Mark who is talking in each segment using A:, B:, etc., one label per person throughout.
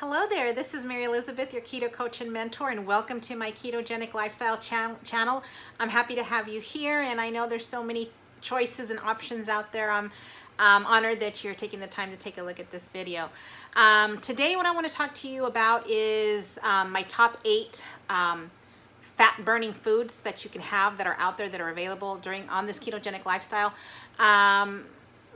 A: Hello there, this is Mary Elizabeth, your keto coach and mentor, and welcome to my ketogenic lifestyle channel. I'm happy to have you here, and I know there's so many choices and options out there. I'm honored that you're taking the time to take a look at this video. Today what I want to talk to you about is my top 8 fat burning foods that you can have that are out there that are available on this ketogenic lifestyle.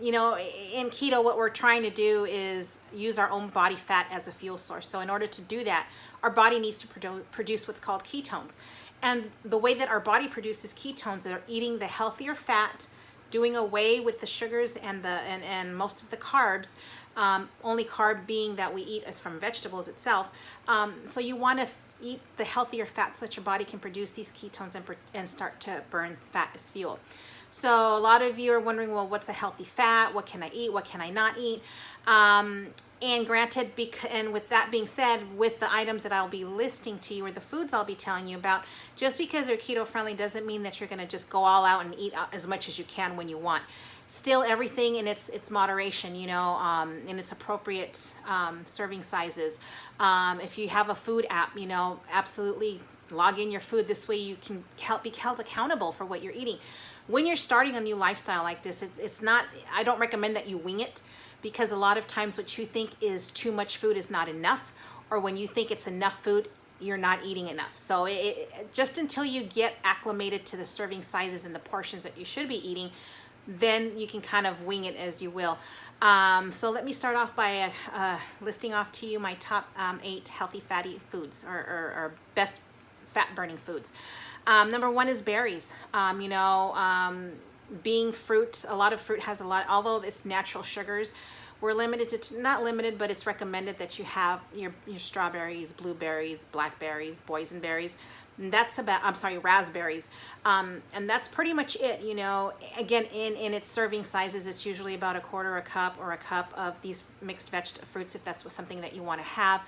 A: You know, in keto, what we're trying to do is use our own body fat as a fuel source. So in order to do that, our body needs to produce what's called ketones. And the way that our body produces ketones are eating the healthier fat, doing away with the sugars and most of the carbs, only carb being that we eat is from vegetables itself. So you want to eat the healthier fat so that your body can produce these ketones and start to burn fat as fuel. So a lot of you are wondering, well, what's a healthy fat? What can I eat? What can I not eat? And granted, and with that being said, with the items that I'll be listing to you or the foods I'll be telling you about, just because they're keto friendly doesn't mean that you're going to just go all out and eat as much as you can when you want. Still, everything in its moderation, you know, in its appropriate serving sizes. If you have a food app, you know, absolutely log in your food. This way you can be held accountable for what you're eating. When you're starting a new lifestyle like this, it's not, I don't recommend that you wing it, because a lot of times what you think is too much food is not enough, or when you think it's enough food, you're not eating enough. So just until you get acclimated to the serving sizes and the portions that you should be eating, then you can kind of wing it as you will. So let me start off by listing off to you my top 8 healthy fatty foods, or best fat burning foods. Number 1 is berries. Being fruit, a lot of fruit has a lot, although it's natural sugars, we're limited to, not limited, but it's recommended that you have your strawberries, blueberries, blackberries, boysenberries. That's about, raspberries. And that's pretty much it, you know. Again, in its serving sizes, it's usually about a quarter a cup or a cup of these mixed fruits, if that's something that you want to have.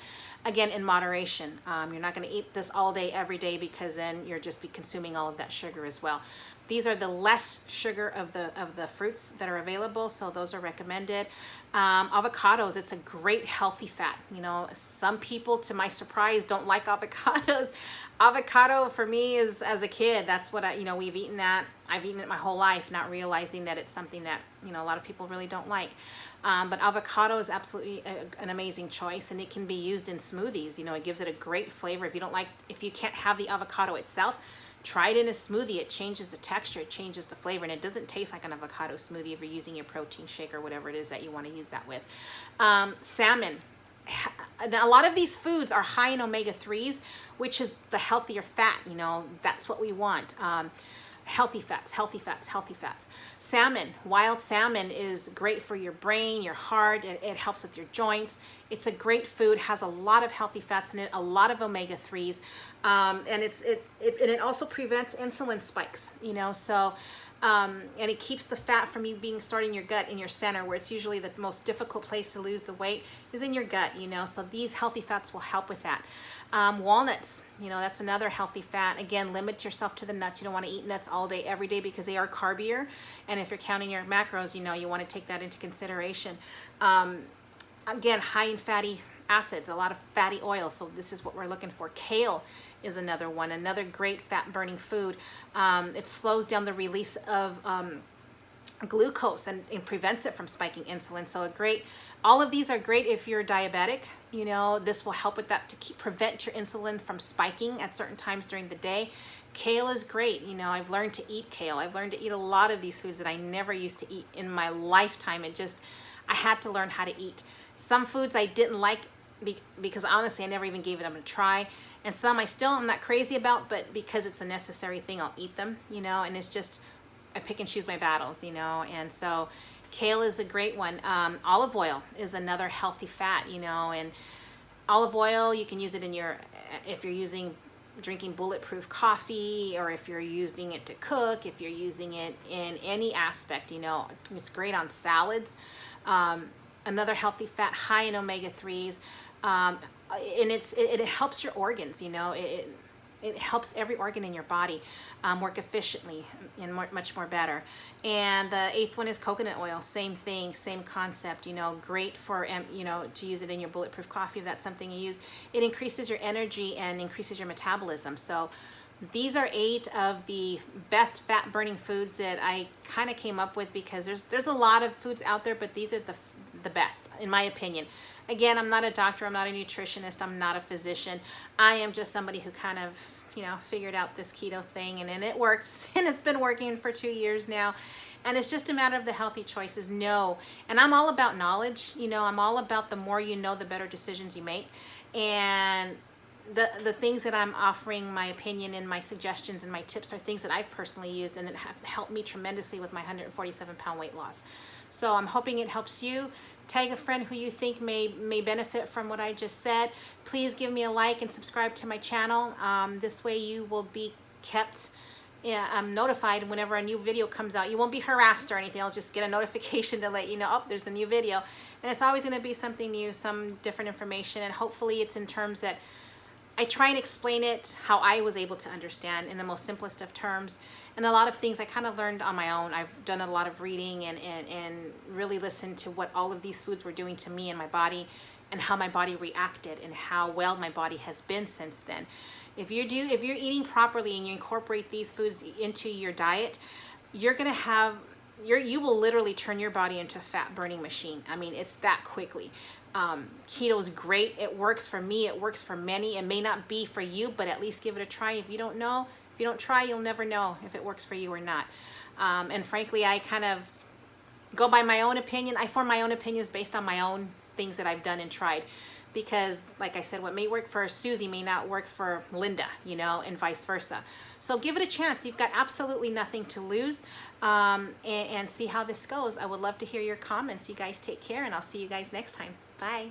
A: Again, in moderation. You're not going to eat this all day, every day, because then you're just be consuming all of that sugar as well. These are the less sugar of the fruits that are available, so those are recommended. Avocados, it's a great healthy fat. You know, some people, to my surprise, don't like avocados. Avocado for me is, as a kid, that's what we've eaten that. I've eaten it my whole life, not realizing that it's something that, you know, a lot of people really don't like. But avocado is absolutely an amazing choice, and it can be used in smoothies. You know, it gives it a great flavor. If you can't have the avocado itself, try it in a smoothie. It changes the texture, it changes the flavor, and it doesn't taste like an avocado smoothie if you're using your protein shake or whatever it is that you want to use that with. Salmon. A lot of these foods are high in omega-3s, which is the healthier fat. You know, that's what we want. Healthy fats, healthy fats, healthy fats. Salmon, wild salmon is great for your brain, your heart. It helps with your joints. It's a great food, has a lot of healthy fats in it, a lot of omega-3s, and it also prevents insulin spikes. You know, so. And it keeps the fat from you starting your gut in your center, where it's usually the most difficult place to lose the weight is in your gut, you know, so these healthy fats will help with that. Walnuts, you know, that's another healthy fat. Again, limit yourself to the nuts. You don't want to eat nuts all day, every day, because they are carbier. And if you're counting your macros, you know, you want to take that into consideration. Again, high in fatty acids, a lot of fatty oils, so this is what we're looking for. Kale is another one, another great fat burning food. It slows down the release of glucose and prevents it from spiking insulin. So all of these are great if you're diabetic. You know, this will help with that to prevent your insulin from spiking at certain times during the day. Kale is great. You know, I've learned to eat kale. I've learned to eat a lot of these foods that I never used to eat in my lifetime. I had to learn how to eat. Some foods I didn't like because honestly I never even gave them a try, and some I'm not crazy about, but because it's a necessary thing, I'll eat them, you know. And it's just, I pick and choose my battles, you know. And so kale is a great one. Olive oil is another healthy fat, you know. And olive oil, you can use it if you're drinking bulletproof coffee, or if you're using it to cook, if you're using it in any aspect, you know. It's great on salads. Another healthy fat, high in omega-3s. And it helps your organs, you know. it helps every organ in your body work efficiently and much more better. And the 8th one is coconut oil. Same thing, same concept. You know, great for to use it in your bulletproof coffee if that's something you use. It increases your energy and increases your metabolism. So these are 8 of the best fat burning foods that I kind of came up with, because there's a lot of foods out there, but these are the best in my opinion. Again, I'm not a doctor, I'm not a nutritionist, I'm not a physician. I am just somebody who kind of, figured out this keto thing, and it works, and it's been working for 2 years now. And it's just a matter of the healthy choices. No, and I'm all about knowledge. I'm all about the more you know, the better decisions you make. And the things that I'm offering my opinion and my suggestions and my tips are things that I've personally used and that have helped me tremendously with my 147-pound weight loss. So I'm hoping it helps you. Tag a friend who you think may benefit from what I just said. Please give me a like and subscribe to my channel. This way you will be kept notified whenever a new video comes out. You won't be harassed or anything. I'll just get a notification to let you know, oh, there's a new video. And it's always going to be something new, some different information, and hopefully it's in terms that I try and explain it how I was able to understand in the most simplest of terms. And a lot of things I kind of learned on my own. I've done a lot of reading and really listened to what all of these foods were doing to me and my body, and how my body reacted and how well my body has been since then. If you're eating properly and you incorporate these foods into your diet, you're gonna have you will literally turn your body into a fat burning machine. I mean, it's that quickly. Keto is great. It works for me. It works for many. It may not be for you, but at least give it a try. If you don't know, if you don't try, you'll never know if it works for you or not. And frankly, I kind of go by my own opinion. I form my own opinions based on my own things that I've done and tried. Because like I said, what may work for Susie may not work for Linda, and vice versa. So give it a chance. You've got absolutely nothing to lose, and see how this goes. I would love to hear your comments. You guys take care, and I'll see you guys next time. Bye.